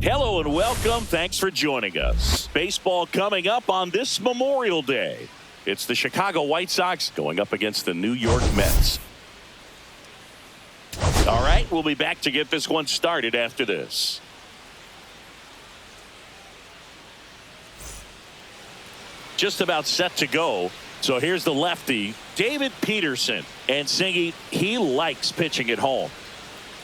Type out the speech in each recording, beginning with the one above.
Hello and welcome. Thanks for joining us. Baseball coming up on this Memorial Day. It's the Chicago White Sox going up against the New York Mets. All right, we'll be back to get this one started after this. Just about set to go. So here's the lefty, David Peterson. And Singy, he likes pitching at home.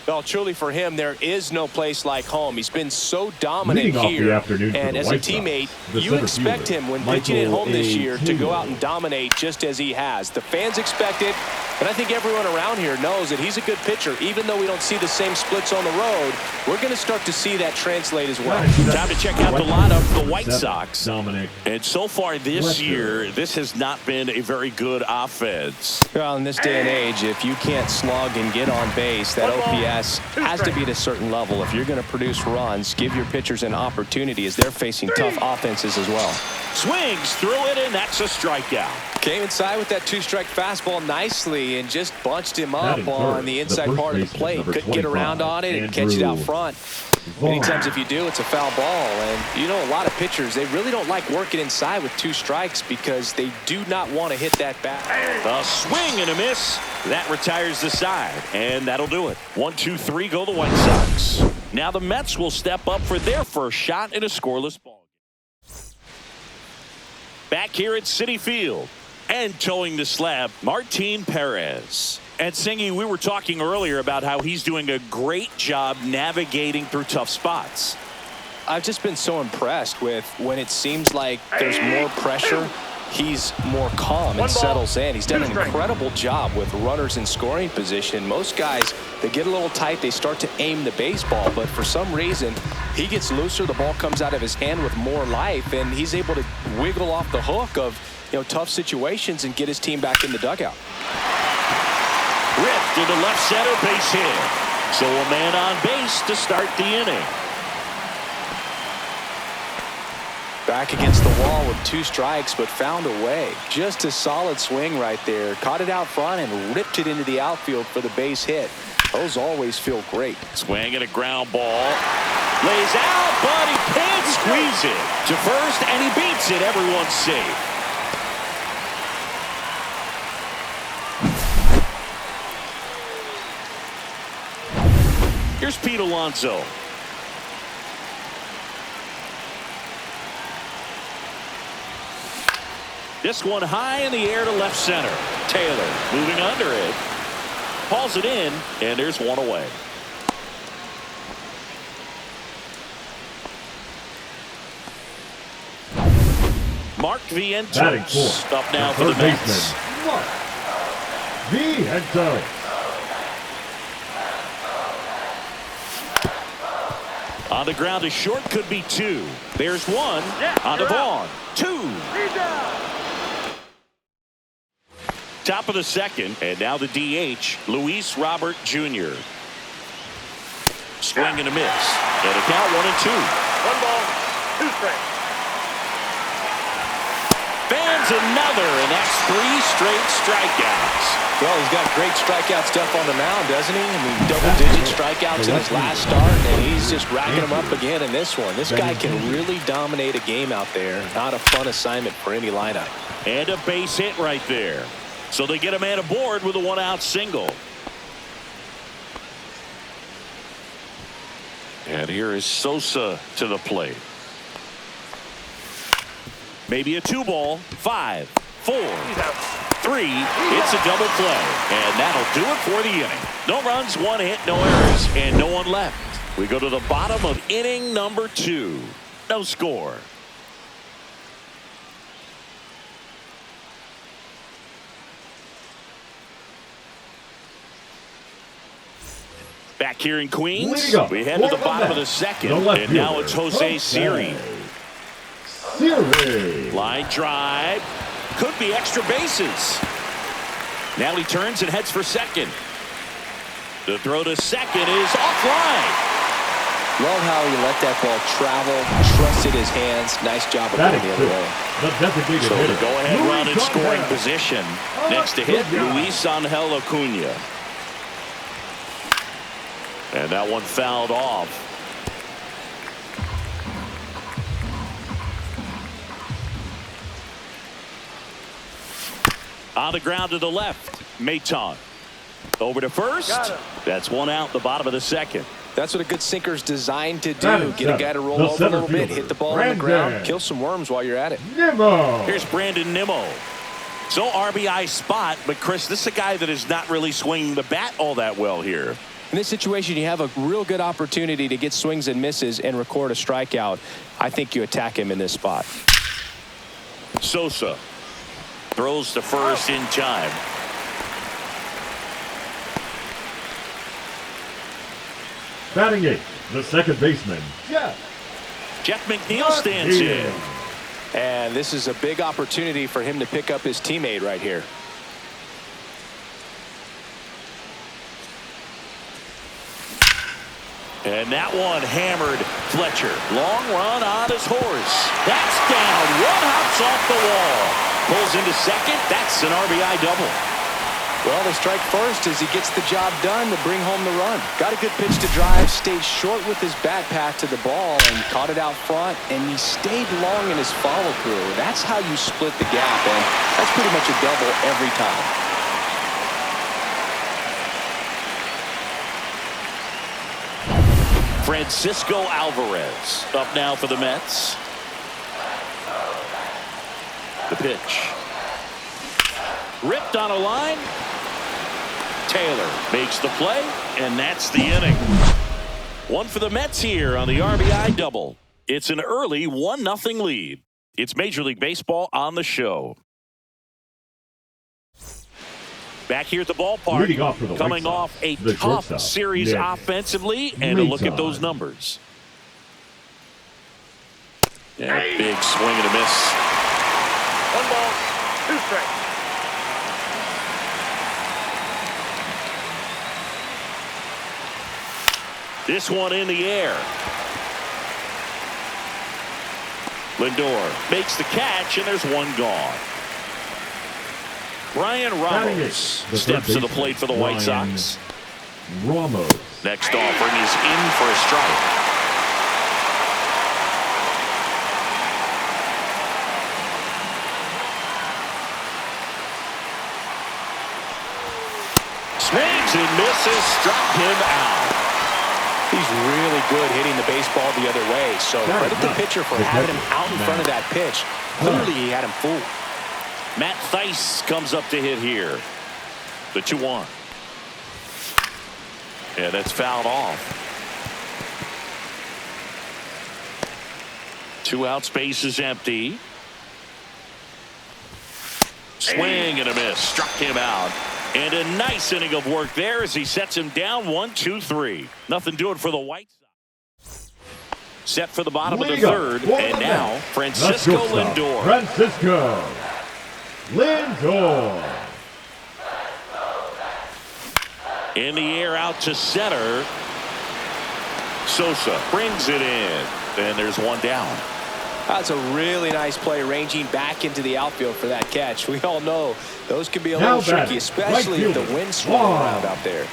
Well, truly for him, there is no place like home. He's been so dominant here. And as a teammate, you expect him when pitching at home this year to go out and dominate just as he has. The fans expect it, but I think everyone around here knows that he's a good pitcher. Even though we don't see the same splits on the road, we're going to start to see that translate as well. Time to check out the lineup for the White Sox. And so far this year, this has not been a very good offense. Well, in this day and age, if you can't slug and get on base, that OPS has to be at a certain level. If you're going to produce runs, give your pitchers an opportunity as they're facing tough offenses as well. Swings through it, and that's a strikeout. Came inside with that two-strike fastball nicely and just bunched him up on the inside part of the plate. Couldn't get around on it and catch it out front. Many times if you do, it's a foul ball. And you know, a lot of pitchers, they really don't like working inside with two strikes because they do not want to hit that bat. A swing and a miss. That retires the side, and that'll do it. 1-2-3 go the White Sox. Now the Mets will step up for their first shot in a scoreless ball. Back here at Citi Field and towing the slab, Martin Perez. And Singy, we were talking earlier about how he's doing a great job navigating through tough spots. I've just been so impressed with when it seems like there's more pressure, he's more calm and settles in. He's done an incredible job with runners in scoring position. Most guys, they get a little tight, they start to aim the baseball, but for some reason, he gets looser, the ball comes out of his hand with more life, and he's able to wiggle off the hook of, you know, tough situations and get his team back in the dugout. Ripped into left center, base hit. So a man on base to start the inning. Back against the wall with two strikes, but found a way. Just a solid swing right there. Caught it out front and ripped it into the outfield for the base hit. Those always feel great. Swing and a ground ball. Lays out, but he can't squeeze it to first, and he beats it. Everyone's safe. Here's Pete Alonso. This one high in the air to left center. Taylor moving under it. Hauls it in, and there's one away. Mark Vientos up now for the Mets. Mark Vientos. On the ground, a short could be two. There's one. On to Vaughn. Two. Top of the second, and now the DH, Luis Robert Jr. Swing and a miss. And a count 1-2. 1 ball, 2 strikes. Fans another, and that's 3 straight strikeouts. Well, he's got great strikeout stuff on the mound, doesn't he? I mean, double-digit strikeouts in his last start, and he's just racking them up again in this one. This guy can really dominate a game out there. Not a fun assignment for any lineup. And a base hit right there. So they get a man aboard with a 1-out single. And here is Sosa to the plate. Maybe a 2-ball. 5, 4, 3. It's a double play. And that'll do it for the inning. No runs, 1 hit, no errors, and no one left. We go to the bottom of inning number 2. No score. Back here in Queens, we head to the bottom of the second, and now it's Jose Siri. Line drive. Could be extra bases. Now he turns and heads for second. The throw to second is offline. Love how he let that ball travel, trusted his hands. Nice job of going the other way. So the go-ahead run in scoring position. Next to hit, Luis Angel Acuna. And that one fouled off. On the ground to the left, Maton. Over to first. That's one out the bottom of the second. That's what a good sinker's designed to do. Get a guy to roll over a little bit, hit the ball on the ground, kill some worms while you're at it. Here's Brandon Nimmo. So RBI spot, but Chris, this is a guy that is not really swinging the bat all that well here. In this situation, you have a real good opportunity to get swings and misses and record a strikeout. I think you attack him in this spot. Sosa throws to first in time. Batting eighth, the second baseman, Jeff McNeil stands in. And this is a big opportunity for him to pick up his teammate right here. And that one hammered Fletcher. Long run on his horse. That's down. One hops off the wall. Pulls into second. That's an RBI double. Well, the strike first as he gets the job done to bring home the run. Got a good pitch to drive, stayed short with his bat path to the ball, and caught it out front, and he stayed long in his follow-through. That's how you split the gap, and that's pretty much a double every time. Francisco Alvarez up now for the Mets. The pitch. Ripped on a line. Taylor makes the play, and that's the inning. One for the Mets here on the RBI double. It's an early 1-0 lead. It's Major League Baseball on the show. Back here at the ballpark, coming off a tough series offensively, and a look at those numbers. Yeah, big swing and a miss. 1 ball, 2 strikes. This one in the air. Lindor makes the catch, and there's one gone. Brian Ramos steps to the plate for the White Sox. Next offering is in for a strike. Swings and misses, struck him out. He's really good hitting the baseball the other way, so credit the pitcher for having him out in front of that pitch. Clearly, he had him fooled. Matt Thaiss comes up to hit here. The 2-1. Yeah, that's fouled off. 2 out, space is empty. Swing and a miss. Struck him out. And a nice inning of work there as he sets him down 1-2-3. Nothing doing for the White Sox. Set for the bottom of the third. And now, Francisco Lindor. In the air out to center. Sosa brings it in. And there's one down. That's a really nice play, ranging back into the outfield for that catch. We all know those can be a little tricky, especially if the wind's swirling around out there.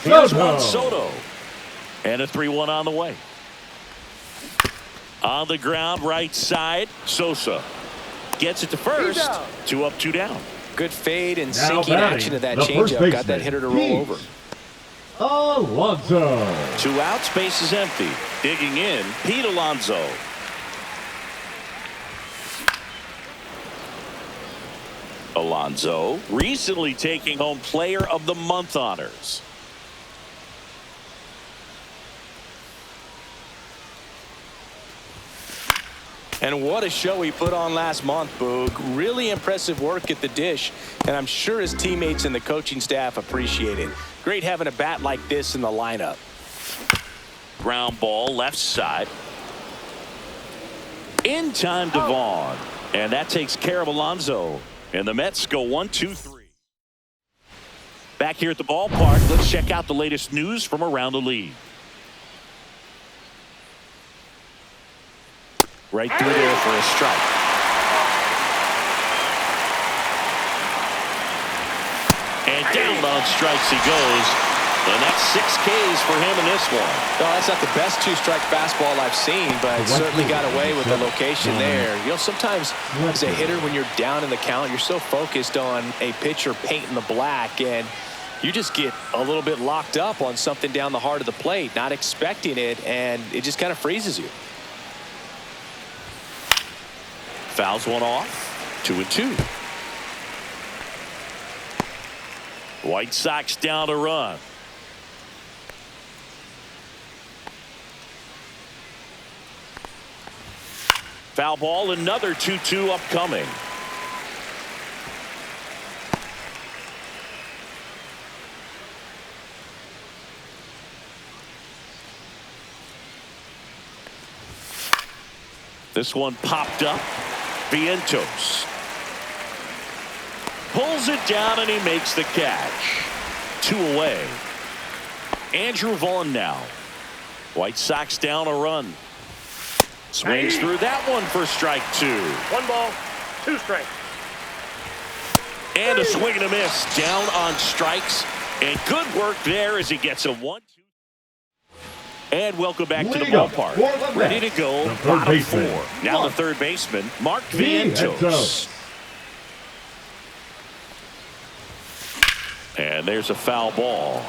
Here's Juan Soto. And a 3-1 on the way. On the ground, right side, Sosa gets it to first. 2 up, 2 down. Good fade and sinking action of that changeup. Got that hitter to roll over. Alonso. 2 out, space is empty. Digging in, Pete Alonso. Alonso recently taking home Player of the Month honors. And what a show he put on last month, Boog. Really impressive work at the dish, and I'm sure his teammates and the coaching staff appreciate it. Great having a bat like this in the lineup. Ground ball left side. In time to Vaughn. And that takes care of Alonso. And the Mets go 1-2-3. Back here at the ballpark, let's check out the latest news from around the league. Right through there for a strike. And down on strikes he goes. And that's 6 Ks for him in this one. No, that's not the best two-strike fastball I've seen, but certainly got away with the location there. You know, sometimes as a hitter, when you're down in the count, you're so focused on a pitcher painting the black, and you just get a little bit locked up on something down the heart of the plate, not expecting it, and it just kind of freezes you. Fouls one off. 2-2. White Sox down a run. Foul ball, another 2-2 upcoming. This one popped up. Vientos pulls it down and he makes the catch. 2 away. Andrew Vaughn now. White Sox down a run. Swings through that one for strike 2. 1 ball, 2 strikes. And a swing and a miss down on strikes. And good work there as he gets a 1-2. And welcome back to the ballpark. Ready to go, bottom 4. Now the third baseman, Mark Vientos. And there's a foul ball.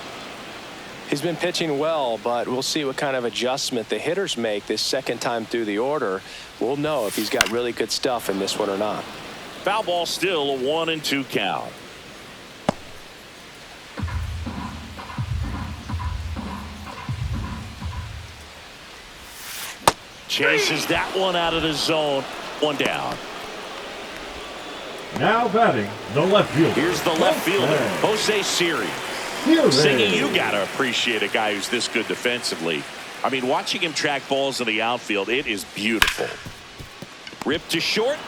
He's been pitching well, but we'll see what kind of adjustment the hitters make this second time through the order. We'll know if he's got really good stuff in this one or not. Foul ball, still a 1-2 count. Chases that one out of the zone. 1 down. Now batting the left fielder. Here's the left fielder, Jose Siri. Singing, you got to appreciate a guy who's this good defensively. I mean, watching him track balls in the outfield, it is beautiful. Ripped to short.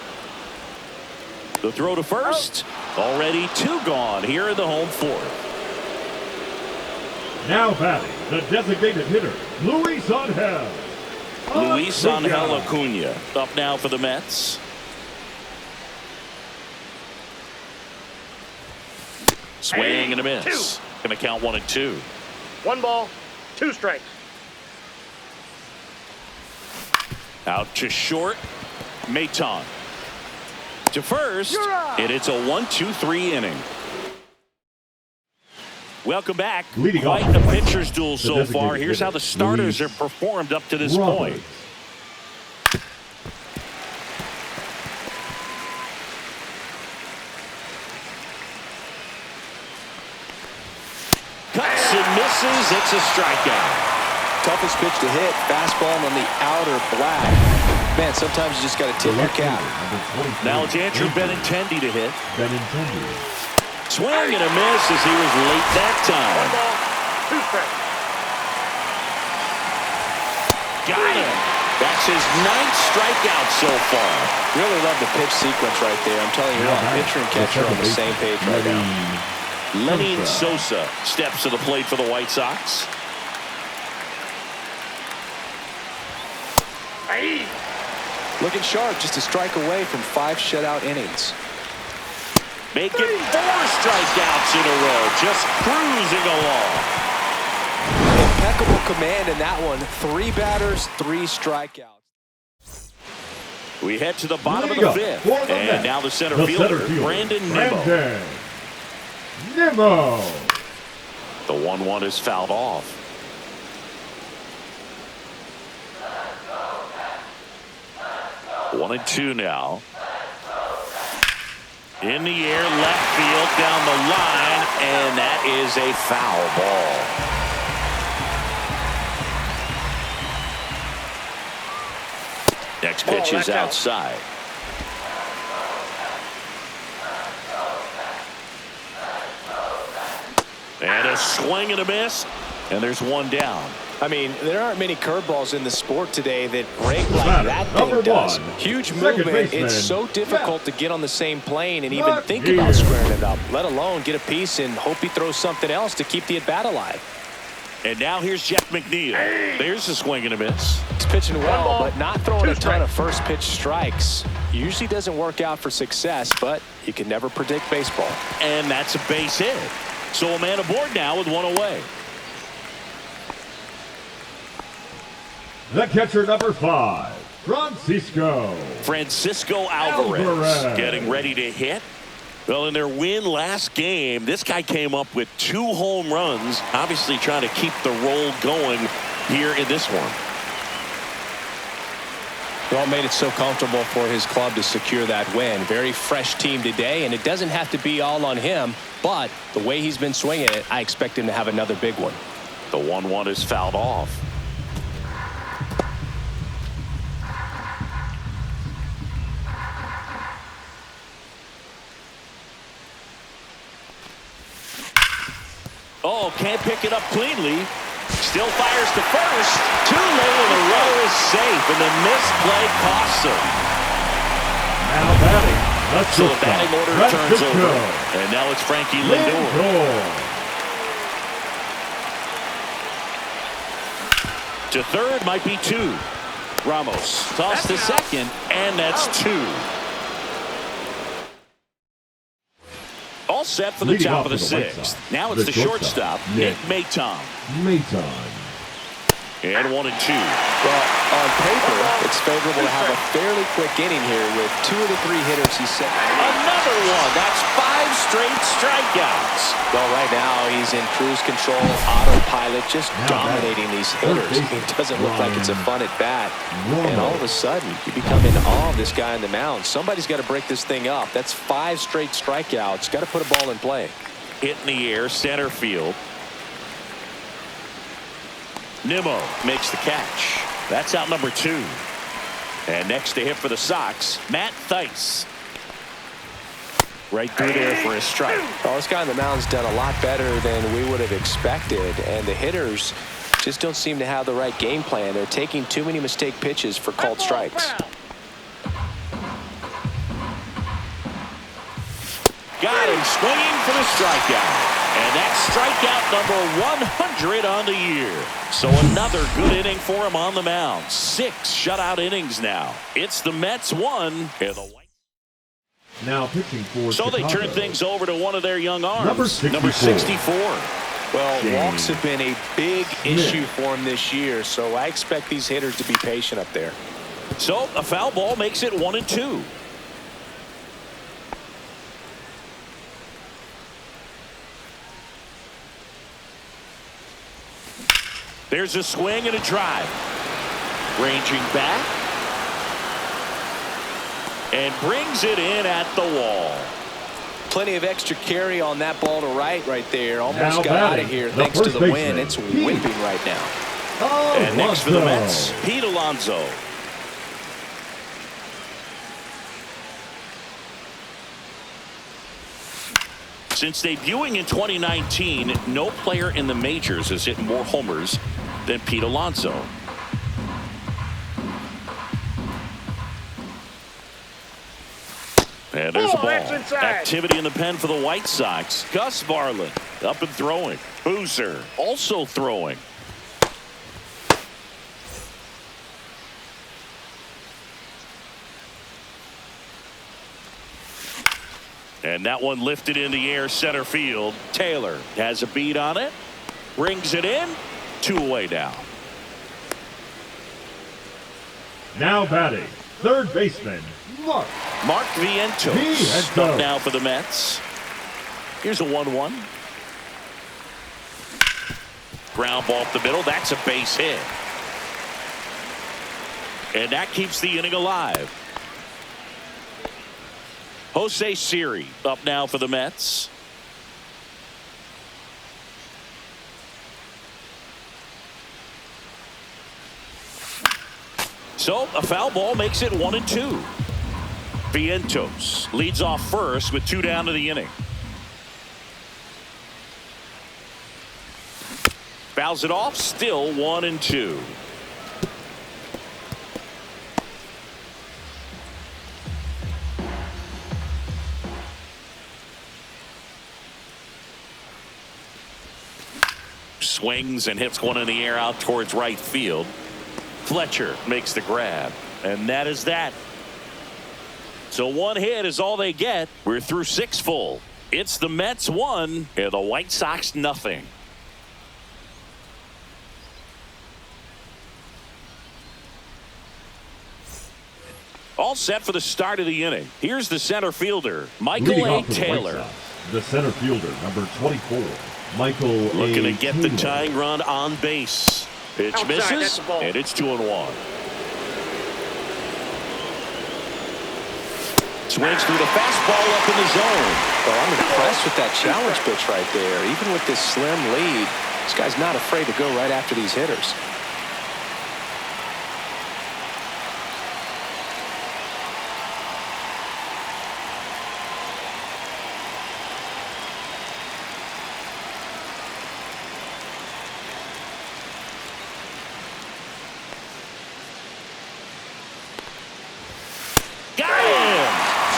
The throw to first. Already 2 gone here in the home 4th. Now batting the designated hitter, Luis Angel. Luis Angel Acuna up now for the Mets. Swing and a miss. Going to count 1-2. 1 ball, 2 strikes. Out to short. Maton. To first. And it's a 1-2-3 inning. Welcome back. Quite the pitcher's duel so far. Here's how the starters are performed up to this point. Cuts and misses. It's a strikeout. Toughest pitch to hit. Fastball on the outer black. Man, sometimes you just got to tip your cap. Now it's Andrew Benintendi to hit. Benintendi. Swing and a miss as he was late that time. 1 ball, 2 strikes. Got him. That's his 9th strikeout so far. Really love the pitch sequence right there. I'm telling you what, pitcher and catcher are on the same page right now. Lenny Sosa steps to the plate for the White Sox. Looking sharp, just a strike away from 5 shutout innings. Making 4 strikeouts in a row, just cruising along. Impeccable command in that one. 3 batters, 3 strikeouts. We head to the bottom of the 5th. And now the center fielder, Brandon Nimmo. The 1-1 is fouled off. One and 2 now. In the air, left field, down the line, and that is a foul ball. Next pitch is outside. And a swing and a miss, and there's 1 down. I mean, there aren't many curveballs in the sport today that break like that thing does. Huge movement. It's so difficult to get on the same plane and even think about squaring it up, let alone get a piece and hope he throws something else to keep the at-bat alive. And now here's Jeff McNeil. There's a swing and a miss. He's pitching well, but not throwing a ton of first pitch strikes. Usually doesn't work out for success, but you can never predict baseball. And that's a base hit. So a man aboard now with 1 away. The catcher, number 5, Francisco Alvarez getting ready to hit. Well, in their win last game, this guy came up with 2 home runs, obviously trying to keep the roll going here in this one. Well, made it so comfortable for his club to secure that win. Very fresh team today, and it doesn't have to be all on him, but the way he's been swinging it, I expect him to have another big one. The 1-1 is fouled off. Oh, can't pick it up cleanly. Still fires to first. Too low, and the row is safe, and the missed play costs him. Now batting. So the batting order turns over. And now it's Frankie Lindor. To third might be 2. Ramos toss to second, and that's 2. All set for the top of the 6th. Now it's the shortstop, Nick Maton. And 1-2. Well, on paper, it's favorable to have a fairly quick inning here with 2 of the 3 hitters he set. Another one. That's 5 straight strikeouts. Well, right now he's in cruise control, autopilot, just dominating these hitters. It doesn't look like it's a fun at bat. And all of a sudden, you become in awe of this guy on the mound. Somebody's got to break this thing up. That's 5 straight strikeouts. Got to put a ball in play. Hit in the air, center field. Nimmo makes the catch. That's out number 2. And next to hit for the Sox, Matt Thaiss. Right through there for a strike. Well, this guy on the mound's done a lot better than we would have expected. And the hitters just don't seem to have the right game plan. They're taking too many mistake pitches for called strikes. Got him swinging for the strikeout. And that's strikeout number 100 on the year. So another good inning for him on the mound. 6 shutout innings now. It's the Mets 1 and the White. Now pitching for So they turn things over to one of their young arms. Number 64. Well, walks have been a big issue for him this year, so I expect these hitters to be patient up there. So a foul ball makes it 1-2. There's a swing and a drive. Ranging back. And brings it in at the wall. Plenty of extra carry on that ball to right there. Almost now got out of here thanks to the wind. It's whipping right now. And next for the Mets, Pete Alonso. Since debuting in 2019, no player in the majors has hit more homers than Pete Alonso. And there's a ball. Activity in the pen for the White Sox. Gus Varland up and throwing. Boozer also throwing. And that one lifted in the air center field. Taylor has a beat on it. Brings it in. 2 away now. Now batting, third baseman, Mark Vientos. Up now for the Mets. Here's a 1-1. Ground ball up the middle. That's a base hit. And that keeps the inning alive. Jose Siri up now for the Mets. So a foul ball makes it 1-2. Vientos leads off first with 2 down to the inning. Fouls it off, still 1-2. Swings and hits one in the air out towards right field. Fletcher makes the grab, and that is that. So 1 hit is all they get. We're through 6 full. It's the Mets 1 and the White Sox nothing. All set for the start of the inning. Here's the center fielder, Michael Leading A. off for the White Taylor. Sox, the center fielder, number 24, Michael Looking A. to get Taylor. the tying run on base. Pitch Outside, misses, that's the ball. and it's 2-1. Swings through the fastball up in the zone. Well, I'm impressed with that challenge pitch right there. Even with this slim lead, this guy's not afraid to go right after these hitters. Got him!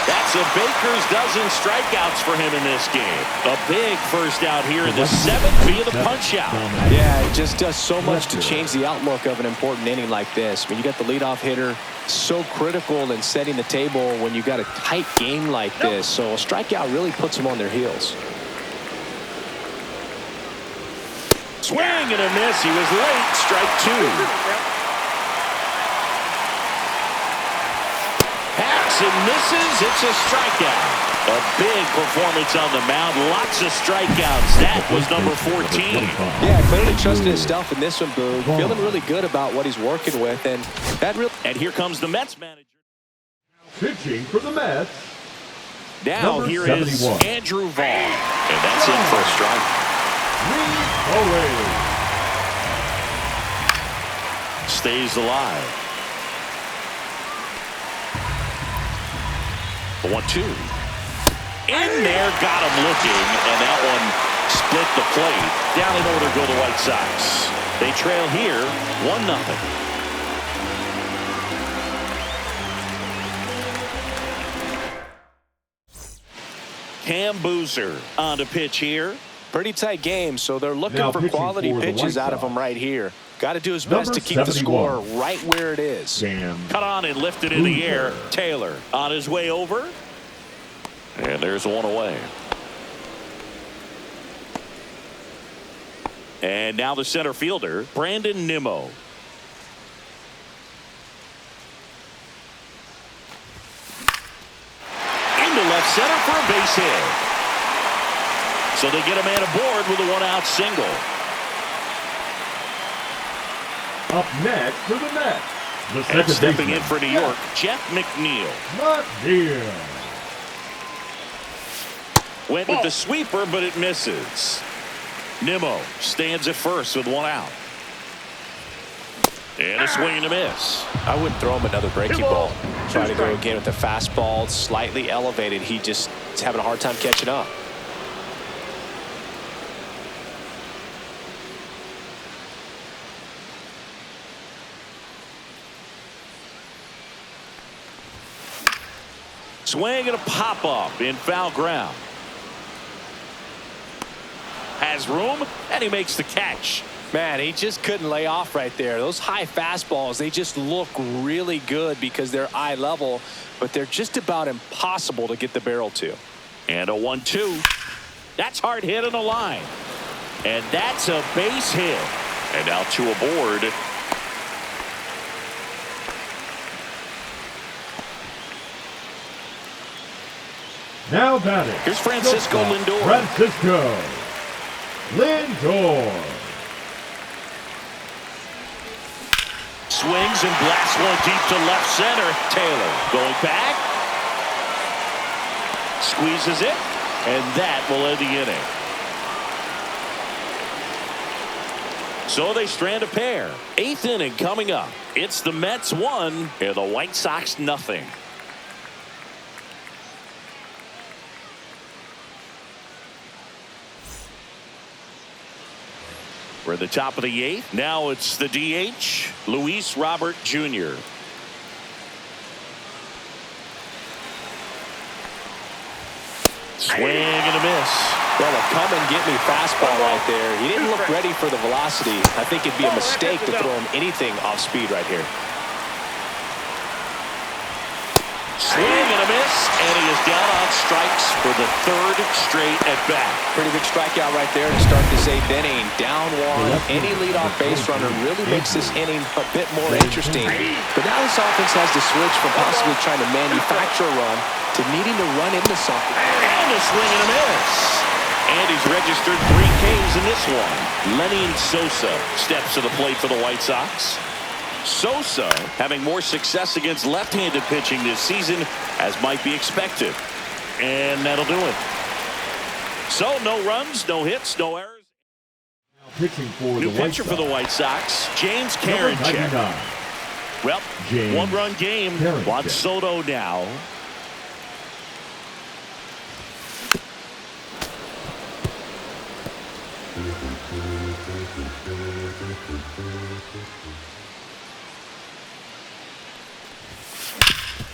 That's a baker's dozen strikeouts for him in this game. A big first out here in the seventh via the punch out. Yeah, it just does so much to change the outlook of an important inning like this. I mean, you got the leadoff hitter, so critical in setting the table when you got a tight game like this. So a strikeout really puts them on their heels. Swing and a miss. He was late. Strike two. Hacks and misses. It's a strikeout. A big performance on the mound. Lots of strikeouts. That was number 14. Yeah, clearly trusted his stuff in this one, Boog. Feeling really good about what he's working with. And that really. And here comes the Mets manager. Pitching for the Mets, Now number here is 71. Andrew Vaughn. And that's in for a strike. away. Stays alive. The 1-2. In there, got him looking, and that one split the plate. Down in order go the White Sox. They trail here 1-0. Cam Boozer on to pitch here. Pretty tight game, so they're looking Now for pitching quality for the pitches White out of Sox. him right here. Got to do his best Number to keep the score 71. right where it is. Sam Cut on and lifted in the air. Boozer. Taylor on his way over. And there's one away. And now the center fielder, Brandon Nimmo. Into left center for a base hit. So they get a man aboard with a one-out single. Up next for the Mets, the And second stepping baseman, in for New York, Jeff McNeil. Not here. Went with the sweeper, but it misses. Nimmo stands at first with one out. And a swing and a miss. I wouldn't throw him another breaking ball. Try to go again with the fastball, slightly elevated. He just is having a hard time catching up. Swing and a pop-up in foul ground. Has room, and he makes the catch. Man, he just couldn't lay off right there. Those high fastballs, they just look really good because they're eye level, but they're just about impossible to get the barrel to. And a 1-2. That's hard hit on the line. And that's a base hit. And now two aboard. Now batting. Here's Francisco Lindor. Francisco Lindor. Swings and blasts one deep to left center. Taylor going back. Squeezes it. And that will end the inning. So they strand a pair. Eighth inning coming up. It's the Mets 1 and the White Sox nothing. We're at the top of the eighth. Now it's the DH, Luis Robert Jr. Swing and a miss. Well, a come-and-get-me fastball right there. He didn't look ready for the velocity. I think it'd be a mistake to throw him anything off speed right here. Swing and a miss, and he is down on strikes for the third straight at bat. Pretty good strikeout right there to start this 8th inning. Down one. Any leadoff base runner really makes this inning a bit more interesting. But now this offense has to switch from possibly trying to manufacture a run to needing to run into something. And a swing and a miss. And he's registered 3 Ks in this one. Lenny Sosa steps to the plate for the White Sox. Sosa having more success against left-handed pitching this season, as might be expected. And that'll do it. So no runs, no hits, no errors. Pitching for New the White pitcher Sox. for the White Sox, James Number Karinchak. 99. Well, James one-run game. Karinchak. Juan Soto now.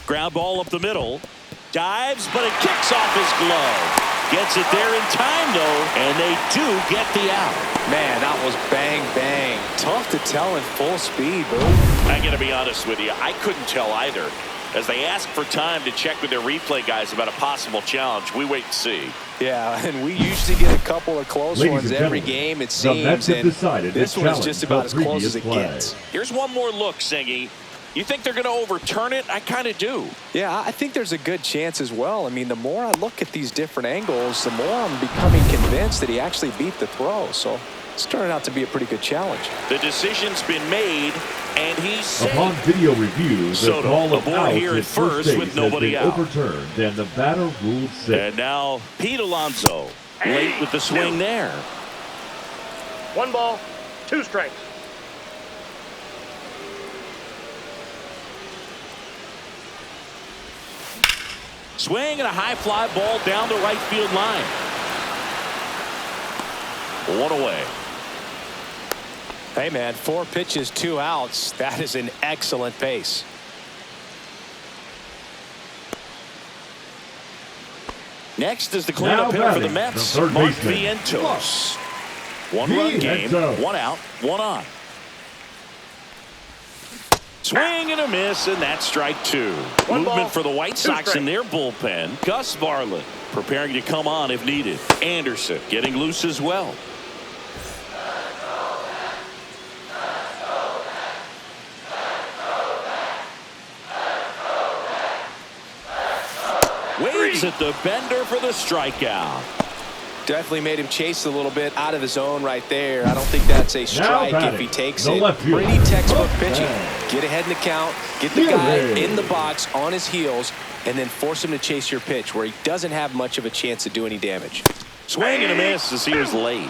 Ground ball up the middle. Dives, but it kicks off his glove. Gets it there in time, though, and they do get the out. Man, that was bang, bang. Tough to tell in full speed, bro. I got to be honest with you, I couldn't tell either. As they ask for time to check with their replay guys about a possible challenge, we wait and see. Yeah, and we usually get a couple of close Ladies ones and every gentlemen, game, it the Mets seems. have decided This to one is challenge just about the as close as previous it play. gets. Here's one more look, Singy. You think they're going to overturn it? I kind of do. Yeah, I think there's a good chance as well. I mean, the more I look at these different angles, the more I'm becoming convinced that he actually beat the throw. So it's turning out to be a pretty good challenge. The decision's been made, and he's safe. Upon video review, the Soto call of aboard out here at at first base with nobody has been out. overturned, and the batter ruled safe. And now Pete Alonso late with the swing there. 1 ball, 2 strikes. Swing and a high fly ball down the right field line. 1 away. Hey, man, 4 pitches, 2 outs. That is an excellent pace. Next is the cleanup hitter for the Mets, the third Mark baseman. Vientos. 1-run game, Vientos. 1 out, 1 on. Swing and a miss, and that's strike 2. One ball, Movement for the White 2 Sox in strikes. their bullpen. Gus Varland preparing to come on if needed. Anderson getting loose as well. Waves at the bender for the strikeout. Definitely made him chase a little bit out of his zone right there. I don't think that's a strike if he takes the it. left fielder. Pretty textbook Up pitching. and Get ahead in the count, get the Yeah. guy in the box on his heels, and then force him to chase your pitch where he doesn't have much of a chance to do any damage. Swing and a miss as he was late.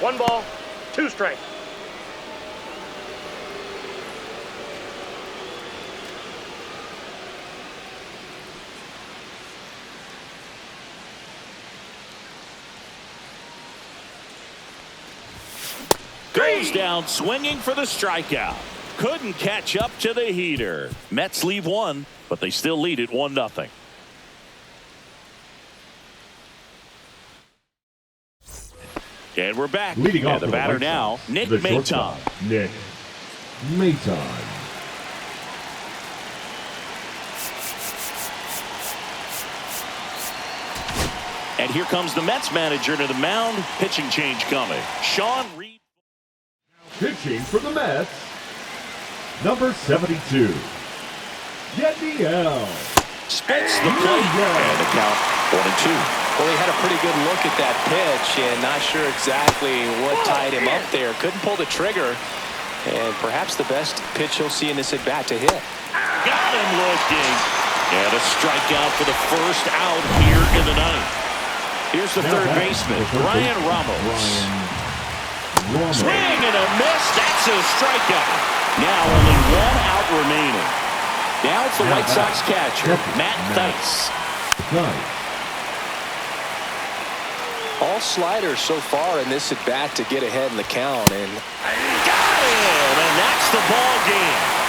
1 ball, 2 strikes. Goes down swinging for the strikeout. Couldn't catch up to the heater. Mets leave 1, but they still lead it 1-0. And we're back. Leading off and the for batter White now, Sox, Nick the Maton. shortstop, Nick Maton. And here comes the Mets manager to the mound. Pitching change coming. Sean Reed. Pitching for the Mets, number 72, Yadiel. Spits the plate. And the count 1-2. Well, he had a pretty good look at that pitch and not sure exactly what tied him up there. Couldn't pull the trigger. And perhaps the best pitch he'll see in this at-bat to hit. Got him looking. And a strikeout for the first out here in the ninth. Here's the third baseman, Brian Ramos. Swing and a miss. That's a strikeout. Now only 1 out remaining. Now it's the White Sox catcher, Matt Thaiss. All sliders so far in this at-bat to get ahead in the count. And got him, and that's the ball game.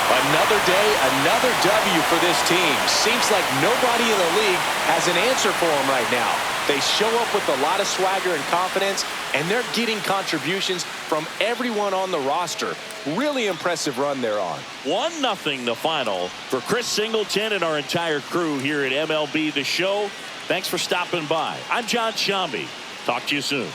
another day, another W for this team. Seems like nobody in the league has an answer for them right now. They show up with a lot of swagger and confidence, and they're getting contributions from everyone on the roster. Really impressive run they're on. 1-0 the final for Chris Singleton and our entire crew here at MLB The Show. Thanks for stopping by. I'm John Shambi. Talk to you soon.